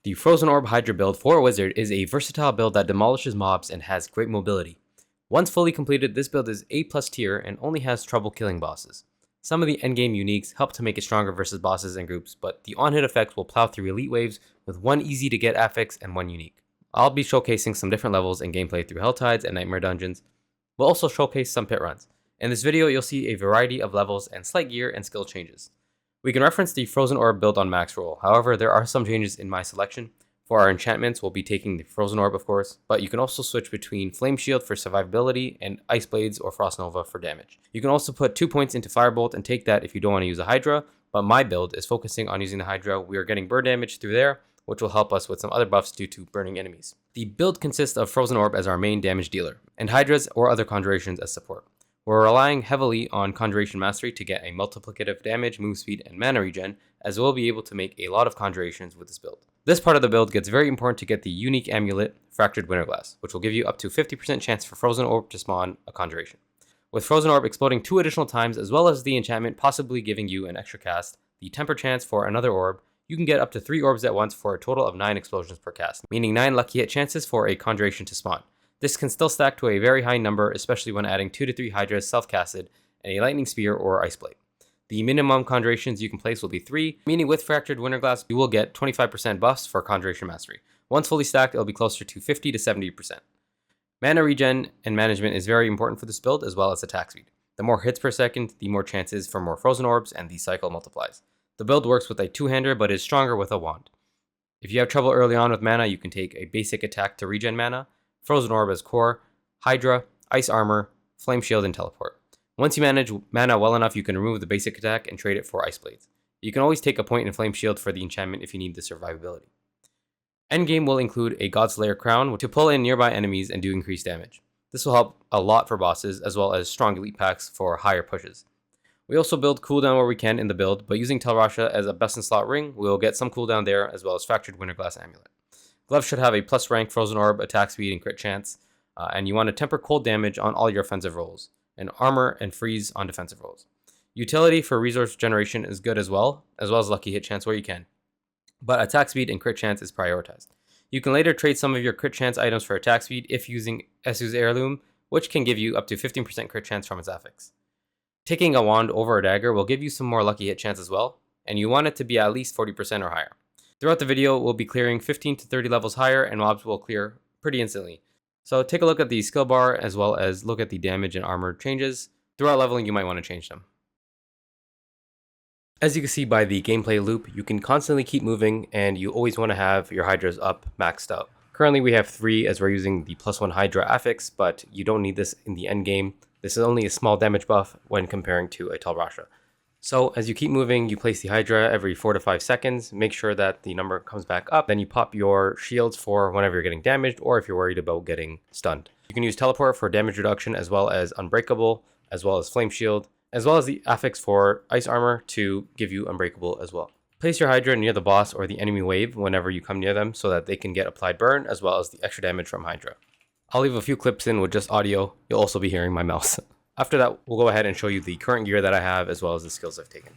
The Frozen Orb Hydra build for a wizard is a versatile build that demolishes mobs and has great mobility. Once fully completed, this build is A+ tier and only has trouble killing bosses. Some of the endgame uniques help to make it stronger versus bosses and groups, but the on-hit effect will plow through elite waves with one easy to get affix and one unique. I'll be showcasing some different levels and gameplay through Helltides and Nightmare Dungeons. We'll also showcase some pit runs. In this video, you'll see a variety of levels and slight gear and skill changes. We can reference the Frozen Orb build on max roll, however there are some changes in my selection. For our enchantments, we'll be taking the Frozen Orb of course, but you can also switch between Flame Shield for survivability and Ice Blades or Frost Nova for damage. You can also put 2 points into Firebolt and take that if you don't want to use a Hydra, but my build is focusing on using the Hydra. We are getting burn damage through there, which will help us with some other buffs due to burning enemies. The build consists of Frozen Orb as our main damage dealer, and Hydras or other conjurations as support. We're relying heavily on Conjuration Mastery to get a multiplicative damage, move speed, and mana regen, as we'll be able to make a lot of conjurations with this build. This part of the build gets very important to get the unique amulet, Fractured Winterglass, which will give you up to 50% chance for Frozen Orb to spawn a conjuration. With Frozen Orb exploding 2 additional times, as well as the enchantment possibly giving you an extra cast, the temper chance for another orb, you can get up to 3 orbs at once for a total of 9 explosions per cast, meaning 9 lucky hit chances for a conjuration to spawn. This can still stack to a very high number, especially when adding 2 to 3 Hydras self-casted and a Lightning Spear or Ice Blade. The minimum conjurations you can place will be 3, meaning with Fractured Winterglass you will get 25% buffs for Conjuration Mastery. Once fully stacked, it'll be closer to 50 to 70%. Mana regen and management is very important for this build, as well as attack speed. The more hits per second, the more chances for more Frozen Orbs, and the cycle multiplies. The build works with a 2-hander, but is stronger with a wand. If you have trouble early on with mana, you can take a basic attack to regen mana, Frozen Orb as core, Hydra, Ice Armor, Flame Shield, and Teleport. Once you manage mana well enough, you can remove the basic attack and trade it for Ice Blades. You can always take a point in Flame Shield for the enchantment if you need the survivability. Endgame will include a Godslayer Crown to pull in nearby enemies and do increased damage. This will help a lot for bosses, as well as strong elite packs for higher pushes. We also build cooldown where we can in the build, but using Telrasha as a best in slot ring, we'll get some cooldown there, as well as Fractured Winterglass Amulet. Gloves should have a plus rank Frozen Orb, attack speed, and crit chance, and you want to temper cold damage on all your offensive rolls, and armor and freeze on defensive rolls. Utility for resource generation is good as well as lucky hit chance where you can, but attack speed and crit chance is prioritized. You can later trade some of your crit chance items for attack speed if using Esu's Heirloom, which can give you up to 15% crit chance from its affix. Taking a wand over a dagger will give you some more lucky hit chance as well, and you want it to be at least 40% or higher. Throughout the video, we'll be clearing 15 to 30 levels higher, and mobs will clear pretty instantly. So take a look at the skill bar, as well as look at the damage and armor changes. Throughout leveling, you might want to change them. As you can see by the gameplay loop, you can constantly keep moving, and you always want to have your Hydras up, maxed out. Currently we have 3 as we're using the +1 Hydra affix, but you don't need this in the end game. This is only a small damage buff when comparing to a Telrasha. So as you keep moving, you place the Hydra every 4 to 5 seconds, make sure that the number comes back up, then you pop your shields for whenever you're getting damaged or if you're worried about getting stunned. You can use Teleport for damage reduction, as well as Unbreakable, as well as Flame Shield, as well as the affix for Ice Armor to give you Unbreakable as well. Place your Hydra near the boss or the enemy wave whenever you come near them so that they can get applied burn, as well as the extra damage from Hydra. I'll leave a few clips in with just audio. You'll also be hearing my mouse. After that, we'll go ahead and show you the current gear that I have, as well as the skills I've taken.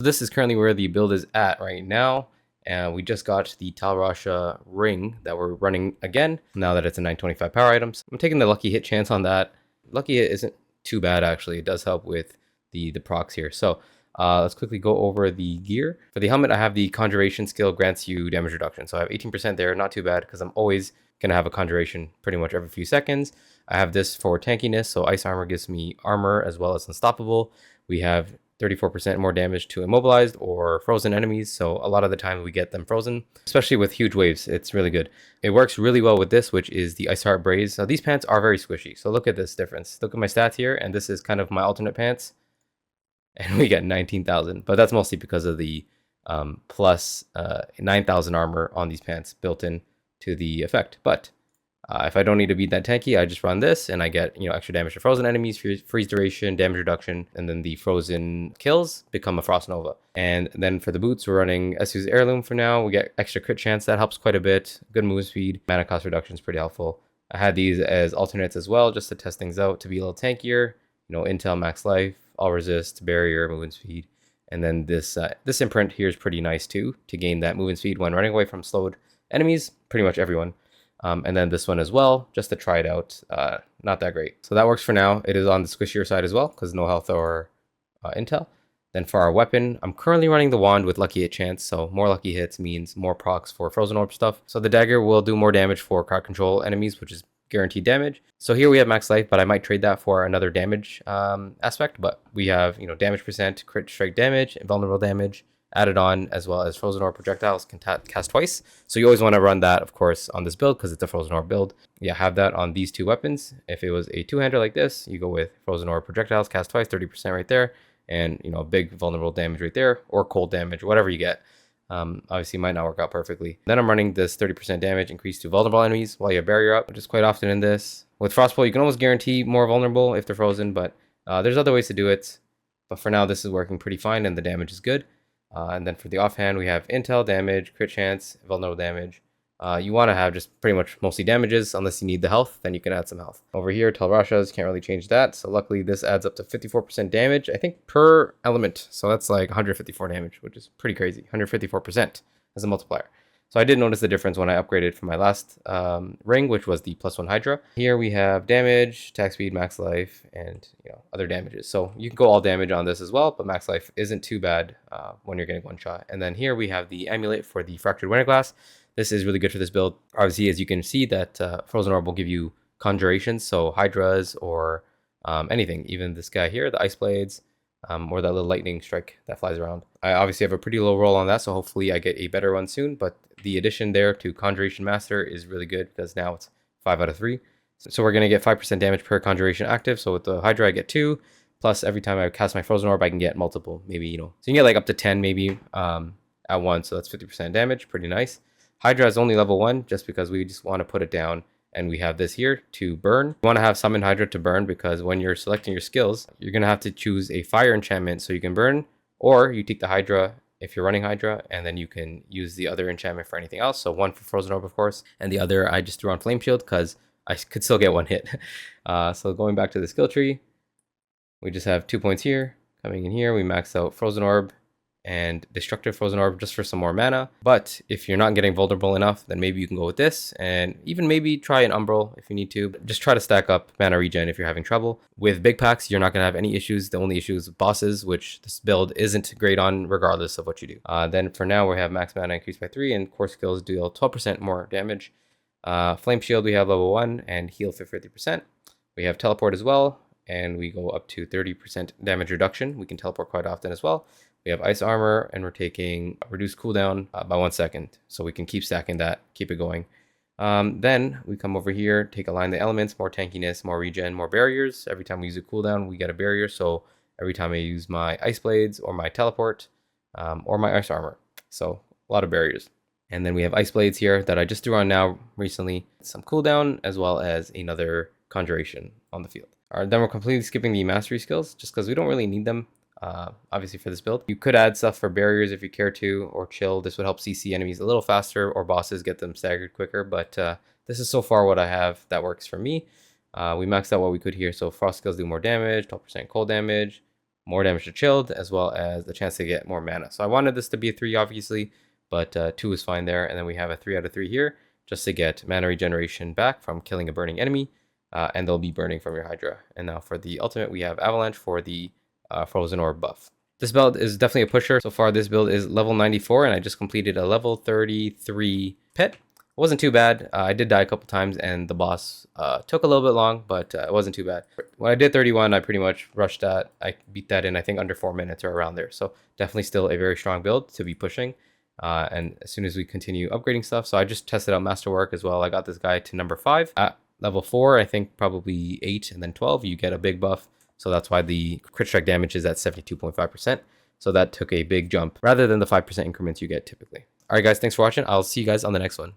this is currently where the build is at right now. And we just got the Talrasha ring that we're running again, now that it's a 925 power item. So I'm taking the lucky hit chance on that. Lucky hit isn't too bad, actually. It does help with the procs here. So let's quickly go over the gear. For the helmet, I have the Conjuration skill, grants you damage reduction. So I have 18% there, not too bad, because I'm always going to have a Conjuration pretty much every few seconds. I have this for tankiness, so Ice Armor gives me armor as well as Unstoppable. We have 34% more damage to immobilized or frozen enemies, so a lot of the time we get them frozen, especially with huge waves. It's really good. It works really well with this, which is the Ice Heart Braze. Now these pants are very squishy, so look at this difference. Look at my stats here, and this is kind of my alternate pants, and we get 19,000, but that's mostly because of the plus 9,000 armor on these pants built in to the effect. But if I don't need to beat that tanky, I just run this and I get, extra damage to frozen enemies, freeze duration, damage reduction, and then the frozen kills become a Frost Nova. And then for the boots, we're running Esu's Heirloom for now. We get extra crit chance. That helps quite a bit. Good move speed. Mana cost reduction is pretty helpful. I had these as alternates as well, just to test things out, to be a little tankier. Intel, max life, all resist, barrier, movement speed. And then this imprint here is pretty nice too, to gain that movement speed when running away from slowed enemies, pretty much everyone. And then this one as well, just to try it out. Not that great. So that works for now. It is on the squishier side as well, because no health or intel. Then for our weapon, I'm currently running the wand with lucky hit chance, so more lucky hits means more procs for Frozen Orb stuff. So the dagger will do more damage for crowd control enemies, which is guaranteed damage. So here we have max life, but I might trade that for another damage aspect. But we have, damage percent, crit strike damage, invulnerable damage added on, as well as Frozen Orb projectiles can cast twice. So you always want to run that, of course, on this build because it's a Frozen Orb build. Yeah, have that on these two weapons. If it was a two-hander like this, you go with Frozen Orb projectiles, cast twice, 30% right there, and big vulnerable damage right there, or cold damage, whatever you get. Obviously might not work out perfectly. Then I'm running this 30% damage increase to vulnerable enemies while you have barrier up, which is quite often in this. With Frostbolt, you can almost guarantee more vulnerable if they're frozen, but there's other ways to do it. But for now, this is working pretty fine and the damage is good. And then for the offhand, we have intel, damage, crit chance, vulnerable damage. You want to have just pretty much mostly damages, unless you need the health, then you can add some health. Over here, Talrashas, can't really change that. So luckily this adds up to 54% damage, I think, per element. So that's like 154 damage, which is pretty crazy. 154% as a multiplier. So I did notice the difference when I upgraded from my last ring, which was the +1 Hydra. Here we have damage, attack speed, max life, and other damages. So you can go all damage on this as well, but max life isn't too bad when you're getting one shot. And then here we have the amulet for the Fractured Winterglass. This is really good for this build. Obviously, as you can see, that Frozen Orb will give you conjurations, so Hydras or anything. Even this guy here, the Ice Blades, or that little lightning strike that flies around. I obviously have a pretty low roll on that, so hopefully I get a better one soon. But the addition there to Conjuration Master is really good because now it's 5 out of 3. So we're going to get 5% damage per Conjuration active. So with the Hydra, I get 2. Plus, every time I cast my Frozen Orb, I can get multiple, maybe, So you can get like up to 10 maybe at once. So that's 50% damage. Pretty nice. Hydra is only level 1 just because we just want to put it down. And we have this here to burn. You want to have Summon Hydra to burn because when you're selecting your skills, you're going to have to choose a fire enchantment so you can burn, or you take the Hydra if you're running Hydra, and then you can use the other enchantment for anything else. So one for Frozen Orb, of course, and the other I just threw on Flame Shield because I could still get one hit. So going back to the skill tree, we just have 2 points here. Coming in here, we max out Frozen Orb and Destructive Frozen Orb just for some more mana. But if you're not getting vulnerable enough, then maybe you can go with this, and even maybe try an Umbral if you need to. But just try to stack up mana regen if you're having trouble. With big packs, you're not going to have any issues. The only issue is bosses, which this build isn't great on regardless of what you do. Then for now, we have max mana increased by 3, and core skills deal 12% more damage. Flame Shield, we have level 1, and heal for 50%. We have Teleport as well, and we go up to 30% damage reduction. We can teleport quite often as well. We have Ice Armor, and we're taking reduced cooldown by 1 second. So we can keep stacking that, keep it going. Then we come over here, take Align the Elements, more tankiness, more regen, more barriers. Every time we use a cooldown, we get a barrier. So every time I use my Ice Blades or my Teleport or my Ice Armor. So a lot of barriers. And then we have Ice Blades here that I just threw on now recently. Some cooldown as well as another Conjuration on the field. All right, then we're completely skipping the Mastery skills just because we don't really need them. Obviously for this build. You could add stuff for barriers if you care to, or chill. This would help CC enemies a little faster, or bosses get them staggered quicker, but this is so far what I have that works for me. We maxed out what we could here, so frost skills do more damage, 12% cold damage, more damage to chilled, as well as the chance to get more mana. So I wanted this to be a 3, obviously, but 2 is fine there. And then we have a 3 out of 3 here, just to get mana regeneration back from killing a burning enemy, and they'll be burning from your Hydra. And now for the ultimate, we have Avalanche for the Frozen Orb buff. This build is definitely a pusher. So far, this build is level 94, and I just completed a level 33 pet. It wasn't too bad. I did die a couple times, and the boss took a little bit long, but it wasn't too bad. When I did 31, I pretty much rushed that. I beat that in, I think, under 4 minutes or around there. So definitely still a very strong build to be pushing. And as soon as we continue upgrading stuff, so I just tested out Masterwork as well. I got this guy to number 5. At level 4, I think probably 8 and then 12, you get a big buff. So that's why the crit strike damage is at 72.5%. So that took a big jump rather than the 5% increments you get typically. All right, guys, thanks for watching. I'll see you guys on the next one.